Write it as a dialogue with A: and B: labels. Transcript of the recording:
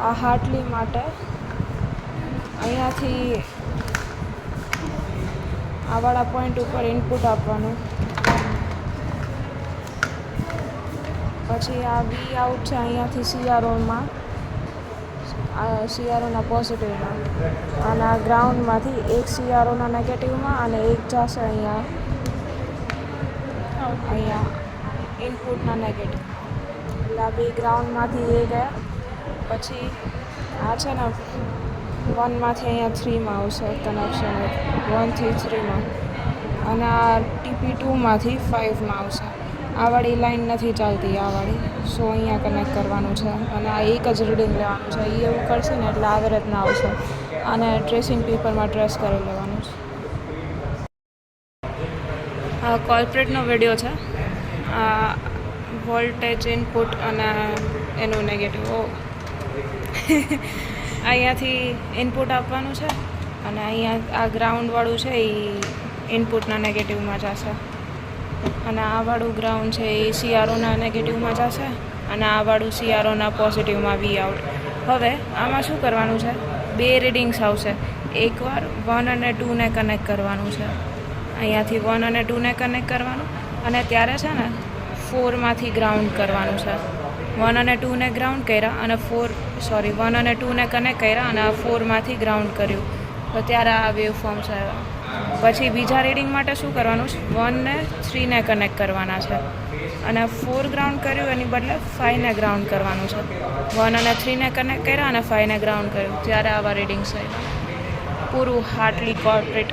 A: આ હાર્ટલી માટે અહીંયાથી આવાળા પોઈન્ટ ઉપર ઇનપુટ આપવાનું, પછી આ વી આઉટ છે અહીંયાથી સીઆરઓમાં, સીઆરઓના પોઝિટિવમાં, અને આ ગ્રાઉન્ડમાંથી એક સીઆરઓના નેગેટિવમાં અને એક જશે અહીંયા ઇનપુટના નેગેટિવમાં. એટલે આ બે ગ્રાઉન્ડમાંથી એ ગયા. પછી આ છે ને 1માંથી અહીંયા 3માં આવશે કનેક્શન, 1થી 3માં, અને આ TP2માંથી 5માં આવશે. આ વાળી લાઈન નથી ચાલતી, આ વાળી, સો અહીંયા કનેક્ટ કરવાનું છે અને આ એક જ રીડિંગ લેવાનું છે. એ એવું કરશે ને એટલે આવી રીતના આવશે, અને ટ્રેસિંગ પેપરમાં ટ્રેસ કરી લેવાનું છે. આ કોર્પોરેટનો વિડીયો છે. આ વોલ્ટેજ ઇનપુટ અને એનું નેગેટિવ. અહીંયાથી ઇનપુટ આપવાનું છે અને અહીંયા આ ગ્રાઉન્ડવાળું છે એ ઇનપુટના નેગેટિવમાં જશે, અને આવાળું ગ્રાઉન્ડ છે એ સીઆરઓના નેગેટિવમાં જશે, અને આવાળું સીઆરઓના પોઝિટિવમાં વી આઉટ. હવે આમાં શું કરવાનું છે, બે રીડિંગ્સ આવશે. એકવાર 1 અને 2ને કનેક્ટ કરવાનું છે, અહીંયાથી 1 અને 2ને કનેક્ટ કરવાનું, અને ત્યારે છે ને 4માંથી ગ્રાઉન્ડ કરવાનું છે. 1 અને 2ને ગ્રાઉન્ડ કર્યા અને 1 અને 2ને કનેક્ટ કર્યા અને આ 4માંથી ગ્રાઉન્ડ કર્યું, તો ત્યારે આ વેવ ફોર્મ્સ આવ્યા. પછી બીજા રીડિંગ માટે શું કરવાનું છે, 1 ને 3ને કનેક્ટ કરવાના છે, અને 4 ગ્રાઉન્ડ કર્યું એની બદલે 5ને ગ્રાઉન્ડ કરવાનું છે. 1 અને 3ને કનેક્ટ કર્યા અને 5ને ગ્રાઉન્ડ કર્યું, ત્યારે આવા રીડિંગ્સ આવ્યા. પૂરું હાર્ટલી કોર્પોરેટ